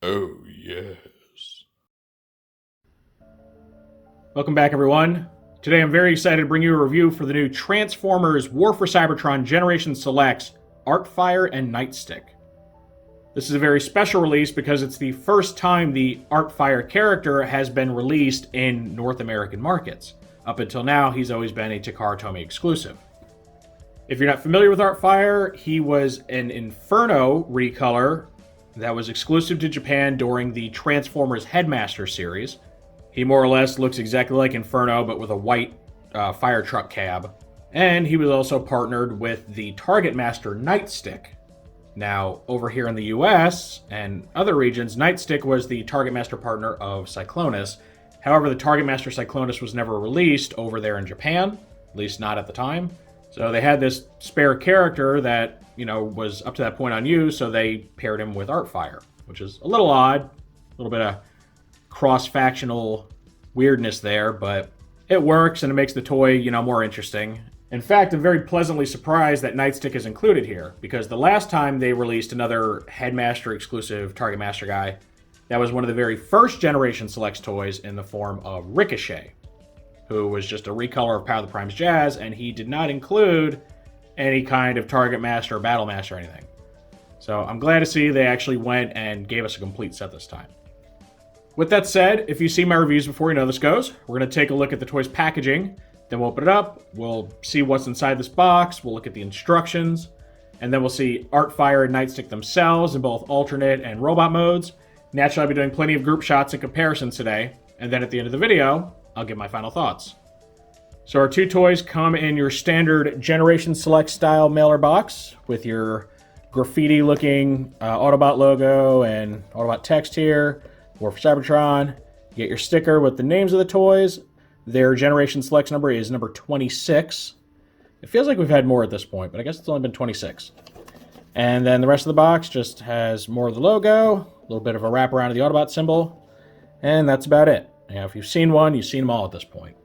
Oh, yes. Welcome back, everyone. Today I'm very excited to bring you a review for the new Transformers War for Cybertron Generation Selects Artfire and Nightstick. This is a very special release because it's the first time the Artfire character has been released in North American markets. Up until now, he's always been a Takara Tomy exclusive. If you're not familiar with Artfire, he was an Inferno recolor that was exclusive to Japan during the Transformers Headmaster series. He more or less looks exactly like Inferno, but with a white fire truck cab. And he was also partnered with the Targetmaster Nightstick. Now, over here in the US and other regions, Nightstick was the Targetmaster partner of Cyclonus. However, the Targetmaster Cyclonus was never released over there in Japan, at least not at the time. So they had this spare character that, was up to that point unused, so they paired him with Artfire, which is a little odd, a little bit of cross-factional weirdness there, but it works and it makes the toy, more interesting. In fact, I'm very pleasantly surprised that Nightstick is included here, because the last time they released another Headmaster exclusive Targetmaster guy, that was one of the very first Generation Selects toys in the form of Ricochet, who was just a recolor of Power of the Prime's Jazz, and he did not include any kind of Targetmaster or Battlemaster or anything. So I'm glad to see they actually went and gave us a complete set this time. With that said, if you see my reviews before you know this goes, we're going to take a look at the toy's packaging, then we'll open it up, we'll see what's inside this box, we'll look at the instructions, and then we'll see Artfire and Nightstick themselves in both alternate and robot modes. Naturally, I'll be doing plenty of group shots and comparisons today, and then at the end of the video, I'll give my final thoughts. So our two toys come in your standard Generation Select style mailer box with your graffiti looking Autobot logo and Autobot text here, War for Cybertron. You get your sticker with the names of the toys. Their Generation Selects number is number 26. It feels like we've had more at this point, but I guess it's only been 26. And then the rest of the box just has more of the logo, a little bit of a wraparound of the Autobot symbol, and that's about it. If you've seen one, you've seen them all at this point.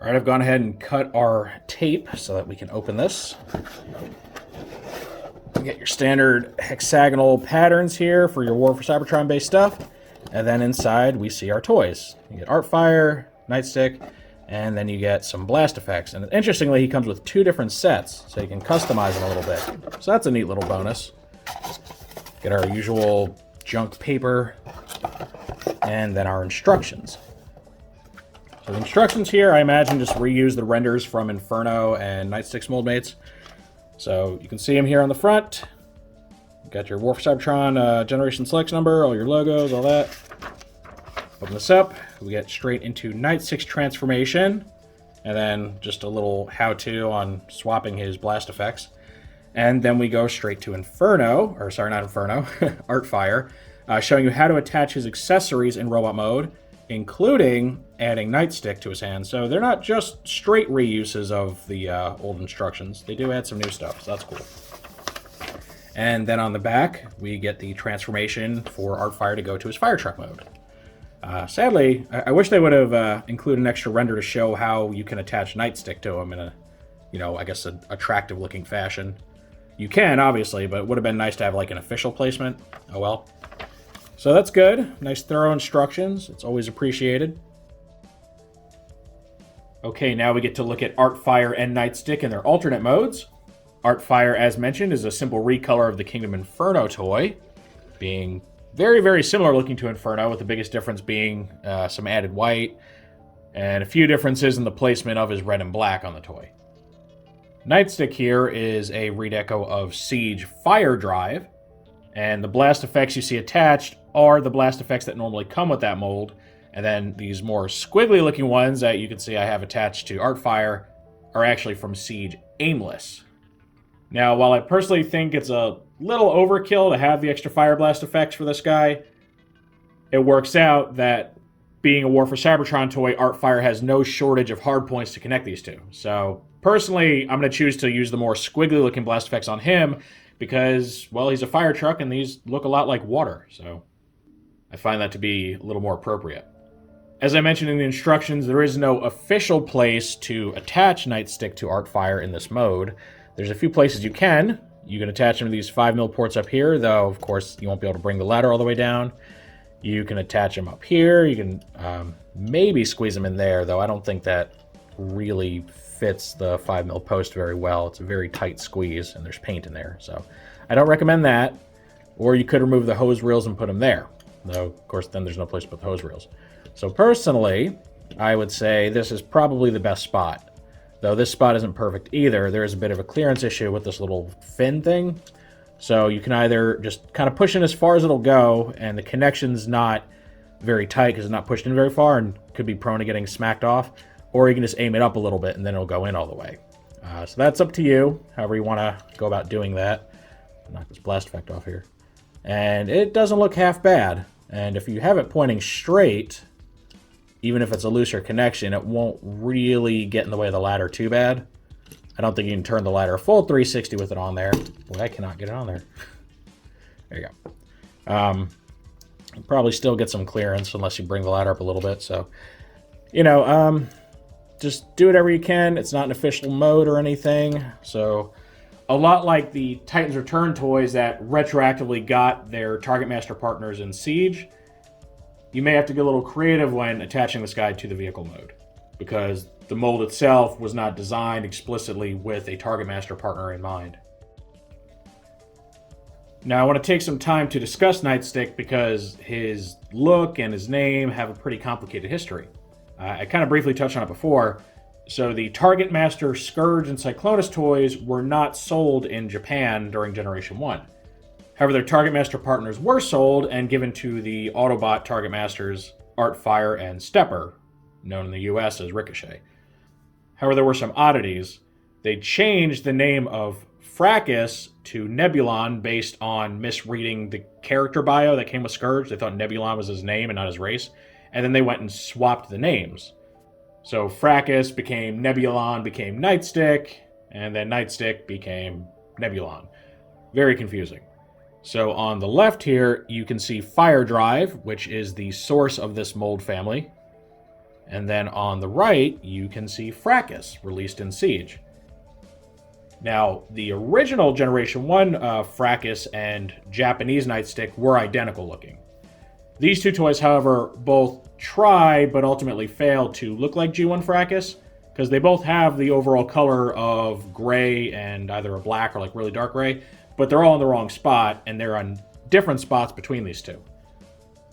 All right, I've gone ahead and cut our tape so that we can open this. You get your standard hexagonal patterns here for your War for Cybertron based stuff. And then inside we see our toys. You get Artfire, Nightstick, and then you get some blast effects. And interestingly, he comes with two different sets, so you can customize them a little bit. So that's a neat little bonus. Get our usual junk paper, and then our instructions. So the instructions here, I imagine, just reuse the renders from Inferno and Nightstick's mold mates. So you can see them here on the front. You've got your War for Cybertron Generation Selects number, all your logos, all that. Open this up, we get straight into Nightstick's transformation, and then just a little how-to on swapping his blast effects. And then we go straight to Inferno, or sorry, not Inferno, Artfire, showing you how to attach his accessories in robot mode, including adding Nightstick to his hand. So they're not just straight reuses of the old instructions. They do add some new stuff, so that's cool. And then on the back, we get the transformation for Artfire to go to his fire truck mode. Sadly, I wish they would have included an extra render to show how you can attach Nightstick to him in a, I guess an attractive looking fashion. You can, obviously, but it would have been nice to have like an official placement. Oh well. So that's good. Nice thorough instructions. It's always appreciated. Okay, now we get to look at Artfire and Nightstick in their alternate modes. Artfire, as mentioned, is a simple recolor of the Kingdom Inferno toy, being very, very similar looking to Inferno, with the biggest difference being some added white and a few differences in the placement of his red and black on the toy. Nightstick here is a redeco of Siege Fire Drive, and the blast effects you see attached are the blast effects that normally come with that mold, and then these more squiggly looking ones that you can see I have attached to Artfire are actually from Siege Aimless. Now, while I personally think it's a little overkill to have the extra fire blast effects for this guy, it works out that being a War for Cybertron toy, Artfire has no shortage of hardpoints to connect these two. So, personally, I'm going to choose to use the more squiggly looking blast effects on him because, well, he's a fire truck and these look a lot like water, so I find that to be a little more appropriate. As I mentioned in the instructions, there is no official place to attach Nightstick to Artfire in this mode. There's a few places you can. You can attach them to these 5mm ports up here, though, of course, you won't be able to bring the ladder all the way down. You can attach them up here. You can maybe squeeze them in there, though I don't think that really fits the 5mm post very well. It's a very tight squeeze, and there's paint in there, so I don't recommend that. Or you could remove the hose reels and put them there, though, of course, then there's no place to put the hose reels. So personally, I would say this is probably the best spot. Though this spot isn't perfect either. There is a bit of a clearance issue with this little fin thing. So you can either just kind of push in as far as it'll go, and the connection's not very tight because it's not pushed in very far and could be prone to getting smacked off. Or you can just aim it up a little bit and then it'll go in all the way. So that's up to you, however you want to go about doing that. Knock this blast effect off here. And it doesn't look half bad. And if you have it pointing straight, even if it's a looser connection, it won't really get in the way of the ladder too bad. I don't think you can turn the ladder a full 360 with it on there. Boy, I cannot get it on there. There you go. You'll probably still get some clearance unless you bring the ladder up a little bit. So, you know, just do whatever you can. It's not an official mode or anything. So, a lot like the Titans Return toys that retroactively got their Targetmaster partners in Siege, you may have to get a little creative when attaching this guy to the vehicle mode, because the mold itself was not designed explicitly with a Targetmaster partner in mind. Now I want to take some time to discuss Nightstick because his look and his name have a pretty complicated history. I kind of briefly touched on it before. So the Targetmaster Scourge and Cyclonus toys were not sold in Japan during Generation 1. However, their Targetmaster partners were sold and given to the Autobot Targetmasters Artfire and Stepper, known in the US as Ricochet. However, there were some oddities. They changed the name of Fracus to Nebulon based on misreading the character bio that came with Scourge. They thought Nebulon was his name and not his race. And then they went and swapped the names. So Fracus became Nebulon, became Nightstick, and then Nightstick became Nebulon. Very confusing. So on the left here, you can see Fire Drive, which is the source of this mold family. And then on the right, you can see Fracus, released in Siege. Now, the original Generation 1 Fracus and Japanese Nightstick were identical looking. These two toys, however, both try but ultimately fail to look like G1 Fracus, because they both have the overall color of gray and either a black or like really dark gray, but they're all in the wrong spot, and they're on different spots between these two.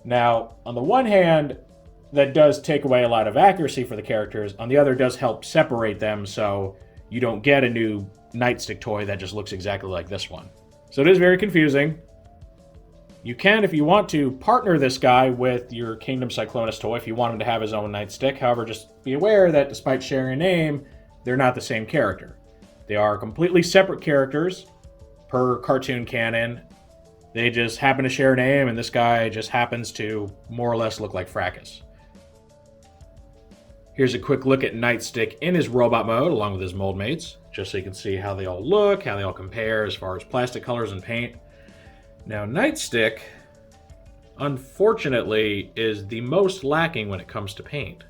Now, on the one hand, that does take away a lot of accuracy for the characters. On the other, does help separate them so you don't get a new Nightstick toy that just looks exactly like this one. So it is very confusing. You can, if you want to, partner this guy with your Kingdom Cyclonus toy if you want him to have his own Nightstick. However, just be aware that despite sharing a name, they're not the same character. They are completely separate characters per cartoon canon. They just happen to share a name, and this guy just happens to more or less look like Fracus. Here's a quick look at Nightstick in his robot mode, along with his mold mates, just so you can see how they all look, how they all compare as far as plastic colors and paint. Now, Nightstick, unfortunately, is the most lacking when it comes to paint.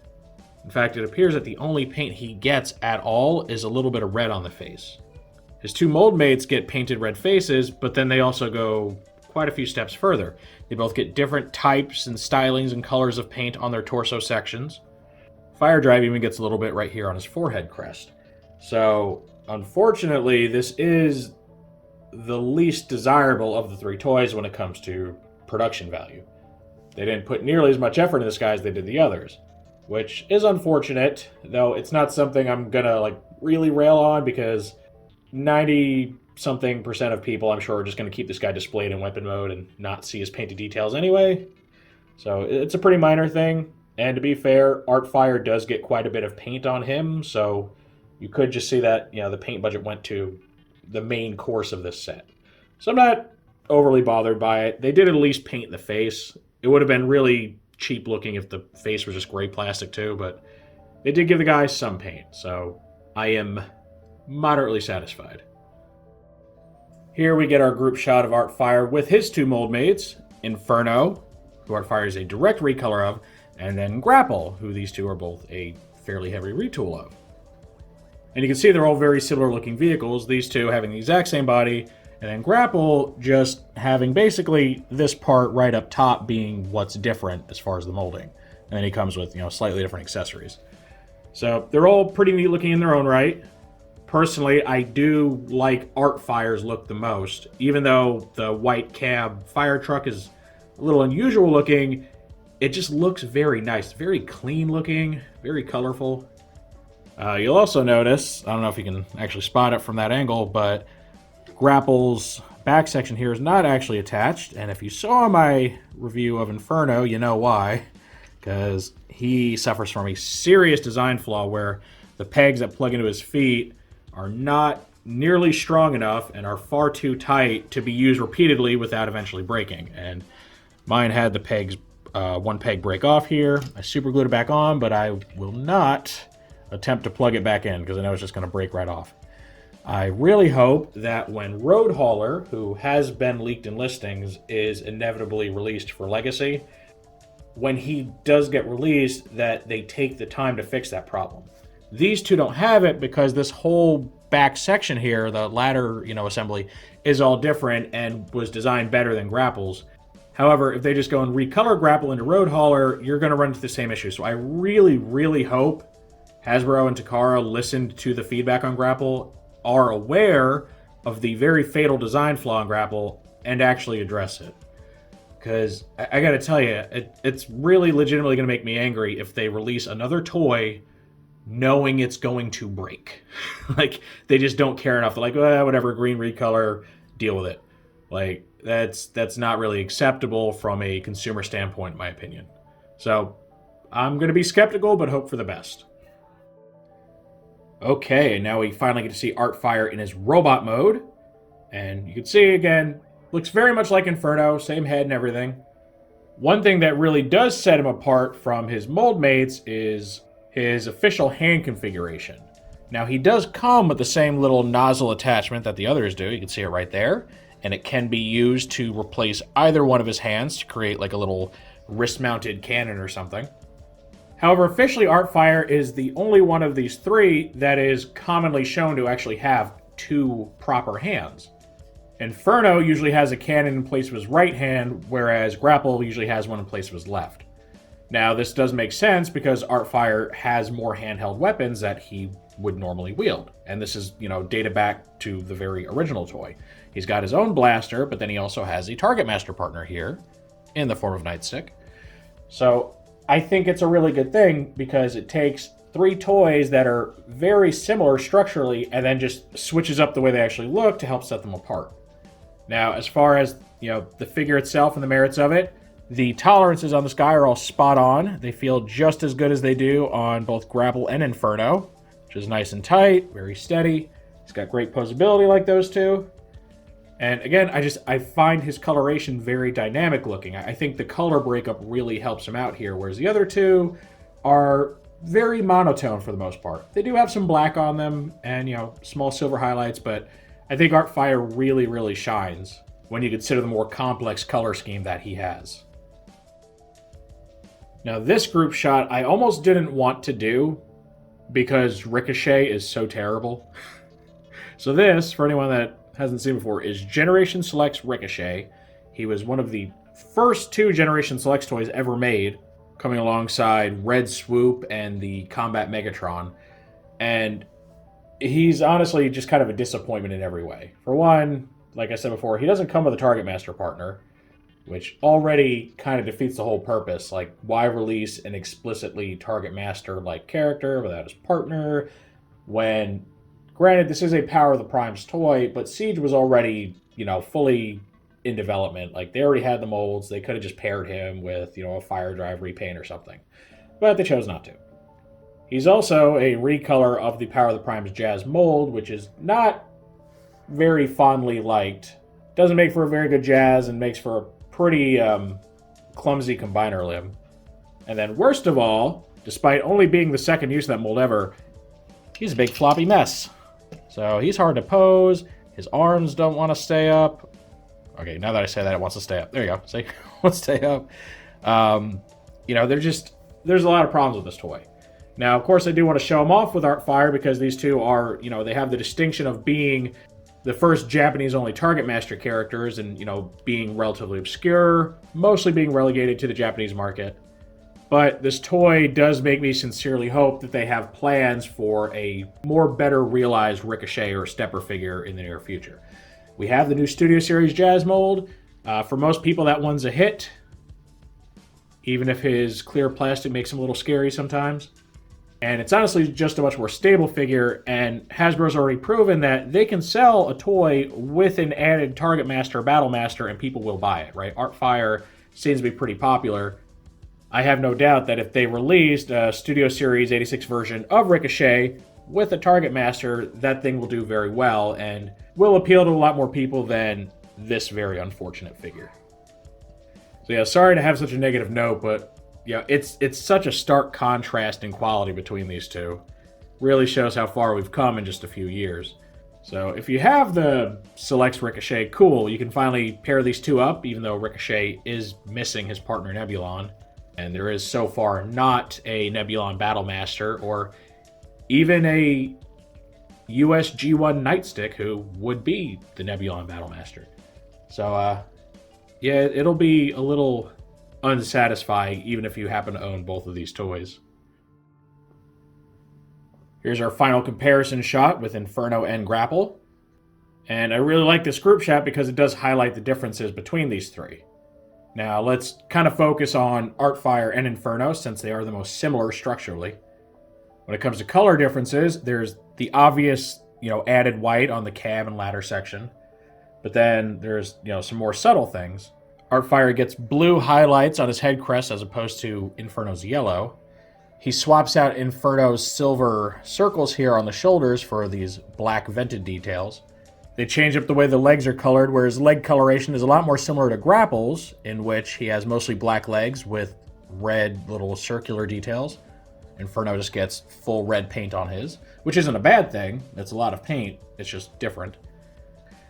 In fact, it appears that the only paint he gets at all is a little bit of red on the face. His two mold mates get painted red faces, but then they also go quite a few steps further. They both get different types and stylings and colors of paint on their torso sections. Fire Drive even gets a little bit right here on his forehead crest. So, unfortunately, this is the least desirable of the three toys when it comes to production value. They didn't put nearly as much effort into this guy as they did the others, which is unfortunate, though it's not something I'm gonna really rail on, because 90-something% of people, I'm sure, are just gonna keep this guy displayed in weapon mode and not see his painted details anyway. So it's a pretty minor thing, and to be fair, Artfire does get quite a bit of paint on him, so you could just see that, the paint budget went to the main course of this set. So I'm not overly bothered by it. They did at least paint the face. It would have been really cheap looking if the face was just gray plastic too, but they did give the guy some paint, so I am moderately satisfied. Here we get our group shot of Artfire with his two mold mates, Inferno, who Artfire is a direct recolor of, and then Grapple, who these two are both a fairly heavy retool of. And you can see they're all very similar looking vehicles, these two having the exact same body, And then Grapple just having basically this part right up top being what's different as far as the molding. And then he comes with, slightly different accessories. So they're all pretty neat looking in their own right. Personally, I do like Artfire's look the most. Even though the white cab fire truck is a little unusual looking, it just looks very nice. Very clean looking, very colorful. You'll also notice, I don't know if you can actually spot it from that angle, but Grapple's back section here is not actually attached. And if you saw my review of Inferno, you know why. Because he suffers from a serious design flaw where the pegs that plug into his feet are not nearly strong enough and are far too tight to be used repeatedly without eventually breaking. And mine had the pegs, one peg break off here. I super glued it back on, but I will not attempt to plug it back in because I know it's just going to break right off. I really hope that when Road Hauler, who has been leaked in listings, is inevitably released for Legacy, when he does get released, that they take the time to fix that problem. These two don't have it because this whole back section here, the ladder, assembly, is all different and was designed better than Grapple's. However, if they just go and recolor Grapple into Road Hauler, you're going to run into the same issue. So I really, really hope Hasbro and Takara listened to the feedback on Grapple, are aware of the very fatal design flaw in Grapple, and actually address it. Because I gotta tell you, it's really legitimately gonna make me angry if they release another toy knowing it's going to break. Like, they just don't care enough. They're like, whatever, green recolor, deal with it. Like, that's not really acceptable from a consumer standpoint, in my opinion. So, I'm gonna be skeptical, but hope for the best. Okay, now we finally get to see Artfire in his robot mode. And you can see, again, looks very much like Inferno, same head and everything. One thing that really does set him apart from his mold mates is his official hand configuration. Now, he does come with the same little nozzle attachment that the others do. You can see it right there. And it can be used to replace either one of his hands to create like a little wrist-mounted cannon or something. However, officially Artfire is the only one of these three that is commonly shown to actually have two proper hands. Inferno usually has a cannon in place of his right hand, whereas Grapple usually has one in place of his left. Now, this does make sense because Artfire has more handheld weapons that he would normally wield. And this is, dated back to the very original toy. He's got his own blaster, but then he also has a Targetmaster partner here in the form of Nightstick. So I think it's a really good thing because it takes three toys that are very similar structurally and then just switches up the way they actually look to help set them apart. Now, as far as, the figure itself and the merits of it, the tolerances on this guy are all spot on. They feel just as good as they do on both Grapple and Inferno, which is nice and tight, very steady. He's got great posability like those two. And again, I find his coloration very dynamic looking. I think the color breakup really helps him out here, whereas the other two are very monotone for the most part. They do have some black on them and, small silver highlights, but I think Artfire really, really shines when you consider the more complex color scheme that he has. Now, this group shot I almost didn't want to do because Ricochet is so terrible. So this, for anyone that hasn't seen before, is Generation Select's Ricochet. He was one of the first two Generation Selects toys ever made, coming alongside Red Swoop and the Combat Megatron. And he's honestly just kind of a disappointment in every way. For one, like I said before, he doesn't come with a Targetmaster partner, which already kind of defeats the whole purpose. Like, why release an explicitly Targetmaster-like character without his partner when, granted, this is a Power of the Primes toy, but Siege was already, fully in development. Like, they already had the molds. They could have just paired him with, a Fire Drive repaint or something. But they chose not to. He's also a recolor of the Power of the Primes Jazz mold, which is not very fondly liked. Doesn't make for a very good Jazz and makes for a pretty clumsy combiner limb. And then worst of all, despite only being the second use of that mold ever, he's a big floppy mess. So he's hard to pose. His arms don't want to stay up. Okay, now that I say that, it wants to stay up. There you go. See? It wants to stay up. There's a lot of problems with this toy. Now, of course, I do want to show them off with Artfire because these two are, they have the distinction of being the first Japanese-only Targetmaster characters and, being relatively obscure, mostly being relegated to the Japanese market. But this toy does make me sincerely hope that they have plans for a more better realized Ricochet or Stepper figure in the near future. We have the new Studio Series Jazz mold. For most people, that one's a hit, even if his clear plastic makes him a little scary sometimes. And it's honestly just a much more stable figure, and Hasbro's already proven that they can sell a toy with an added Targetmaster or Battlemaster and people will buy it, right? Artfire seems to be pretty popular. I have no doubt that if they released a Studio Series 86 version of Ricochet with a Targetmaster, that thing will do very well and will appeal to a lot more people than this very unfortunate figure. So yeah, sorry to have such a negative note, but yeah, it's such a stark contrast in quality between these two. Really shows how far we've come in just a few years. So if you have the Selects Ricochet, cool, you can finally pair these two up, even though Ricochet is missing his partner Nebulon. And there is so far not a Nebulon Battlemaster or even a US G1 Nightstick who would be the Nebulon Battlemaster. So, yeah, it'll be a little unsatisfying even if you happen to own both of these toys. Here's our final comparison shot with Inferno and Grapple. And I really like this group shot because it does highlight the differences between these three. Now, let's kind of focus on Artfire and Inferno, since they are the most similar structurally. When it comes to color differences, there's the obvious, added white on the cab and ladder section. But then there's, some more subtle things. Artfire gets blue highlights on his head crest as opposed to Inferno's yellow. He swaps out Inferno's silver circles here on the shoulders for these black vented details. They change up the way the legs are colored, whereas leg coloration is a lot more similar to Grapple's, in which he has mostly black legs with red little circular details. Inferno just gets full red paint on his, which isn't a bad thing. It's a lot of paint. It's just different.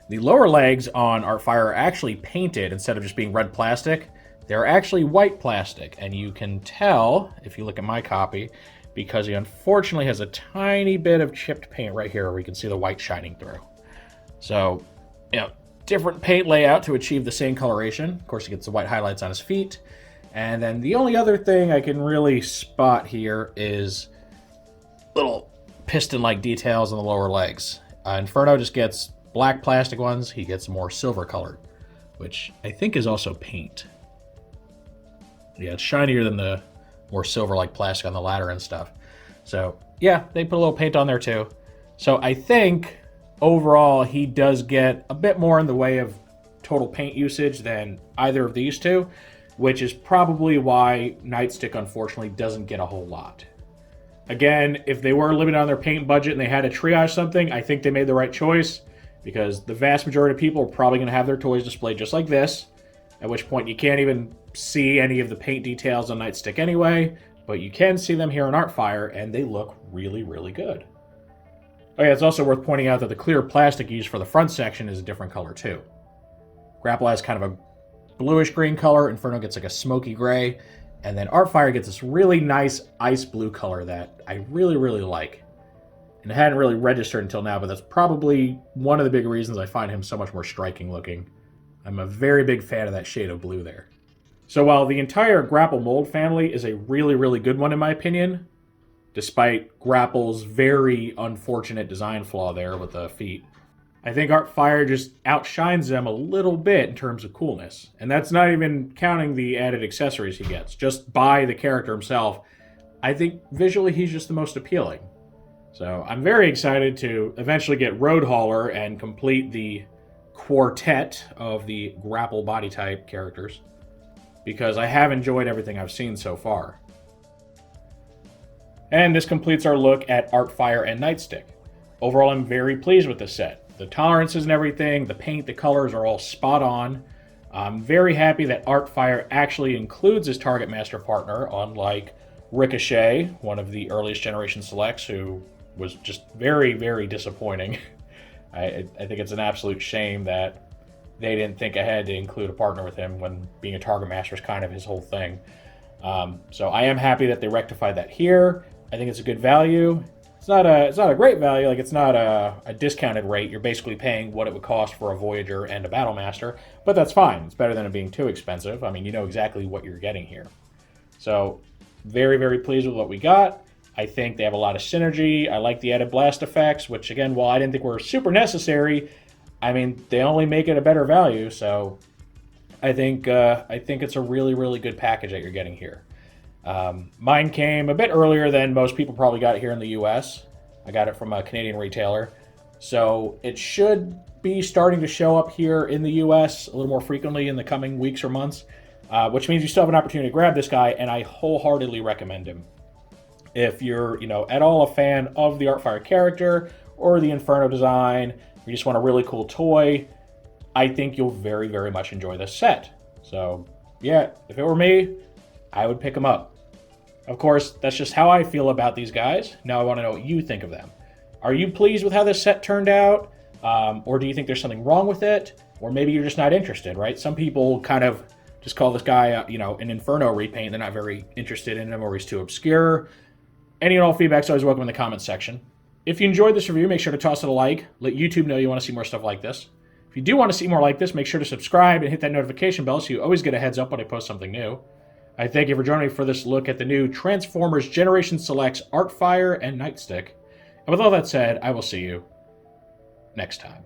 The lower legs on Artfire are actually painted instead of just being red plastic. They're actually white plastic, and you can tell, if you look at my copy, because he unfortunately has a tiny bit of chipped paint right here where you can see the white shining through. So, different paint layout to achieve the same coloration. Of course, he gets the white highlights on his feet. And then the only other thing I can really spot here is little piston-like details on the lower legs. Inferno just gets black plastic ones. He gets more silver colored, which I think is also paint. Yeah, it's shinier than the more silver-like plastic on the ladder and stuff. So, yeah, they put a little paint on there too. So I think overall, he does get a bit more in the way of total paint usage than either of these two, which is probably why Nightstick, unfortunately, doesn't get a whole lot. Again, if they were limited on their paint budget and they had to triage something, I think they made the right choice, because the vast majority of people are probably going to have their toys displayed just like this, at which point you can't even see any of the paint details on Nightstick anyway, but you can see them here on Artfire, and they look really, really good. Oh yeah, it's also worth pointing out that the clear plastic used for the front section is a different color too. Grapple has kind of a bluish-green color, Inferno gets like a smoky gray, and then Artfire gets this really nice ice blue color that I really, really like. And it hadn't really registered until now, but that's probably one of the big reasons I find him so much more striking looking. I'm a very big fan of that shade of blue there. So while the entire Grapple mold family is a really, really good one in my opinion, despite Grapple's very unfortunate design flaw there with the feet, I think Artfire just outshines them a little bit in terms of coolness. And that's not even counting the added accessories he gets. Just by the character himself, I think visually he's just the most appealing. So I'm very excited to eventually get Road Hauler and complete the quartet of the Grapple body type characters, because I have enjoyed everything I've seen so far. And this completes our look at Artfire and Nightstick. Overall, I'm very pleased with this set. The tolerances and everything, the paint, the colors are all spot on. I'm very happy that Artfire actually includes his Targetmaster partner, unlike Ricochet, one of the earliest generation selects, who was just very, very disappointing. I think it's an absolute shame that they didn't think ahead to include a partner with him when being a Targetmaster is kind of his whole thing. So I am happy that they rectified that here. I think it's a good value. it's not a great value. Like, it's not a discounted rate. You're basically paying what it would cost for a Voyager and a Battlemaster, but that's fine. It's better than it being too expensive. I mean, you know exactly what you're getting here. So, very, very pleased with what we got. I think they have a lot of synergy. I like the added blast effects, which, again, while I didn't think were super necessary, I mean, they only make it a better value. So, I think it's a really, really good package that you're getting here. Mine came a bit earlier than most people probably got it here in the US. I got it from a Canadian retailer. So it should be starting to show up here in the US a little more frequently in the coming weeks or months, which means you still have an opportunity to grab this guy, and I wholeheartedly recommend him. If you're, at all a fan of the Artfire character or the Inferno design, or you just want a really cool toy, I think you'll very, very much enjoy this set. So, yeah, if it were me, I would pick them up. Of course, that's just how I feel about these guys. Now I want to know what you think of them. Are you pleased with how this set turned out? Or do you think there's something wrong with it? Or maybe you're just not interested, right? Some people kind of just call this guy, an Inferno repaint. They're not very interested in him, or he's too obscure. Any and all feedback's always welcome in the comments section. If you enjoyed this review, make sure to toss it a like. Let YouTube know you want to see more stuff like this. If you do want to see more like this, make sure to subscribe and hit that notification bell so you always get a heads up when I post something new. I thank you for joining me for this look at the new Transformers Generation Selects Artfire and Nightstick. And with all that said, I will see you next time.